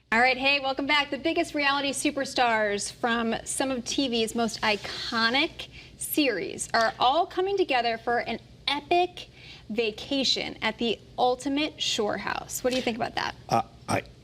All right, hey, welcome back. The biggest reality superstars from some of TV's most iconic series are all coming together for an epic vacation at the ultimate shore house. What do you think about that?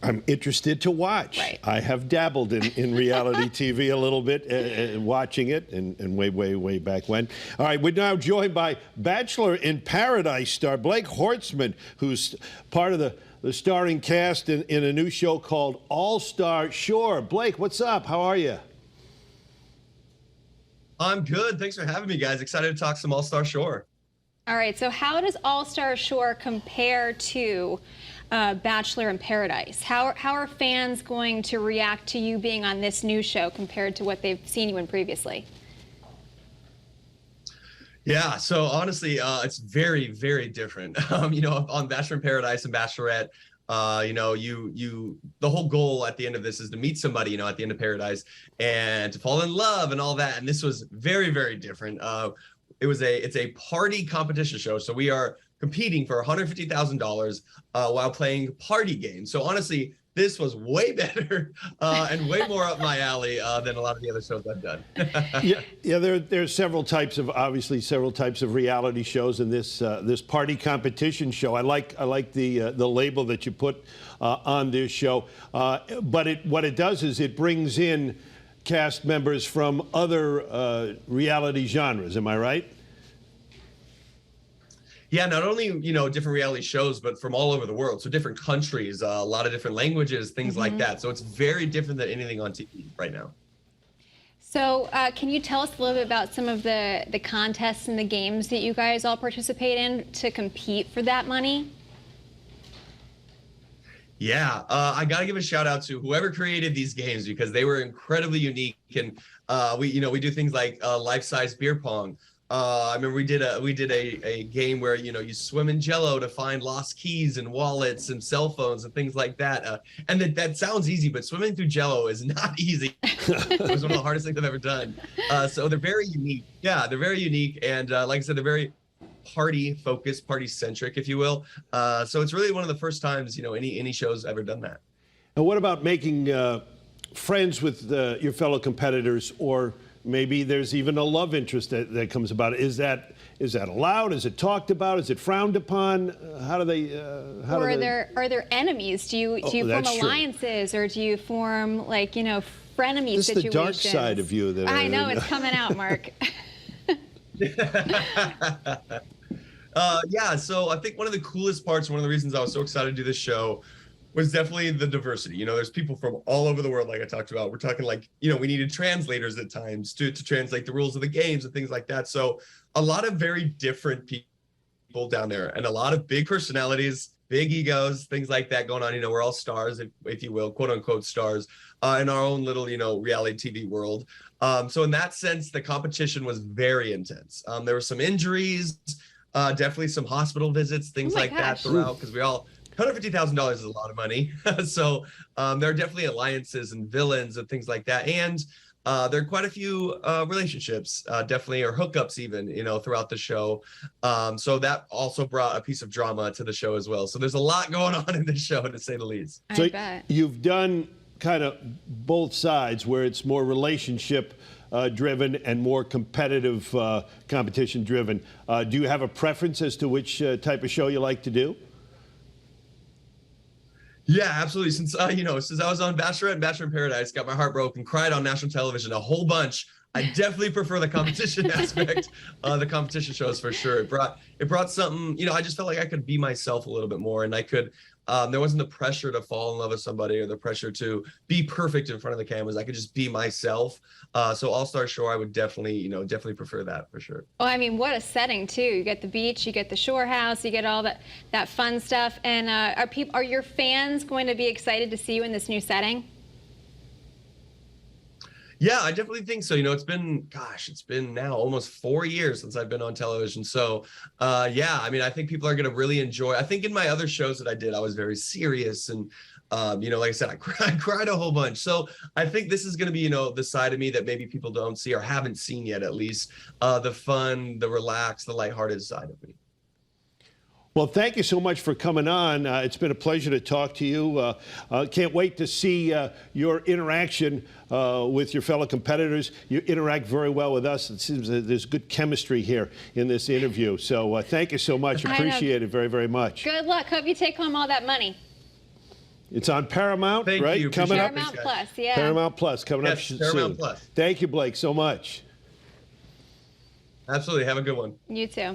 I'm interested to watch. Right. I have dabbled in reality TV a little bit, watching it, and way back when. All right, we're now joined by Bachelor in Paradise star Blake Horstman, who's part of the starring cast in a new show called All-Star Shore. Blake, what's up? How are you? I'm good. Thanks for having me, guys. Excited to talk some All-Star Shore. All right, so how does All-Star Shore compare to Bachelor in Paradise? How are fans going to react to you being on this new show compared to what they've seen you in previously? Yeah, so honestly, it's very, very different. On Bachelor in Paradise and Bachelorette, the whole goal at the end of this is to meet somebody, at the end of Paradise and to fall in love and all that. And this was very, very different. It's a party competition show. So we are competing for $150,000 while playing party games. So honestly, this was way better and way more up my alley than a lot of the other shows I've done. Yeah. There's several types of reality shows in this party competition show. I like the label that you put on this show. But what it does is it brings in cast members from other reality genres. Am I right? Yeah, not only, different reality shows, but from all over the world. So different countries, a lot of different languages, things like that. So it's very different than anything on TV right now. So can you tell us a little bit about some of the contests and the games that you guys all participate in to compete for that money? Yeah, I got to give a shout out to whoever created these games because they were incredibly unique. And we do things like life-size beer pong. I remember we did a game where you swim in Jello to find lost keys and wallets and cell phones and things like that. And that sounds easy, but swimming through Jello is not easy. It was one of the hardest things I've ever done. So they're very unique. Yeah, they're very unique, and like I said, they're very party focused, party centric, if you will. So it's really one of the first times any show's ever done that. And what about making friends with your fellow competitors, or maybe there's even a love interest that comes about it? Is that allowed? Is it talked about? Is it frowned upon? Are there enemies? Do you form alliances, or do you form frenemies this situations? This is the dark side of you. That I know it's coming out, Mark. Yeah, so I think one of the coolest parts, one of the reasons I was so excited to do this show was definitely the diversity. There's people from all over the world, like I talked about. We're talking we needed translators at times to translate the rules of the games and things like that. So a lot of very different people down there and a lot of big personalities, big egos, things like that going on. We're all stars, if you will, quote unquote stars in our own little, reality TV world. So in that sense, the competition was very intense. There were some injuries, definitely some hospital visits, things like that throughout, because $150,000 is a lot of money. So there are definitely alliances and villains and things like that. And there are quite a few relationships, definitely, or hookups even, throughout the show. So that also brought a piece of drama to the show as well. So there's a lot going on in this show, to say the least. I bet. You've done kind of both sides, where it's more relationship driven and more competitive competition driven. Do you have a preference as to which type of show you like to do? Yeah, absolutely. Since I was on Bachelorette and Bachelor in Paradise, got my heart broken, cried on national television a whole bunch. I definitely prefer the competition aspect of the competition shows for sure. It brought something, I just felt like I could be myself a little bit more, and I could, there wasn't the pressure to fall in love with somebody or the pressure to be perfect in front of the cameras. I could just be myself. So All-Star Shore, I would definitely prefer that for sure. Oh, I mean, what a setting too. You get the beach, you get the shore house, you get all that fun stuff. And are your fans going to be excited to see you in this new setting? Yeah, I definitely think so. It's been now almost 4 years since I've been on television. So, yeah, I mean, I think people are going to really enjoy. I think in my other shows that I did, I was very serious and, like I said, I cried a whole bunch. So I think this is going to be, the side of me that maybe people don't see or haven't seen yet, at least, the fun, the relaxed, the lighthearted side of me. Well, thank you so much for coming on. It's been a pleasure to talk to you. Can't wait to see your interaction with your fellow competitors. You interact very well with us. It seems that there's good chemistry here in this interview. So thank you so much. Appreciate it very, very much. Good luck. Hope you take home all that money. It's on Paramount, Thank right? you. Coming up. Paramount Plus, yeah. Paramount Plus coming up Yes, soon. Paramount Plus. Thank you, Blake, so much. Absolutely. Have a good one. You too.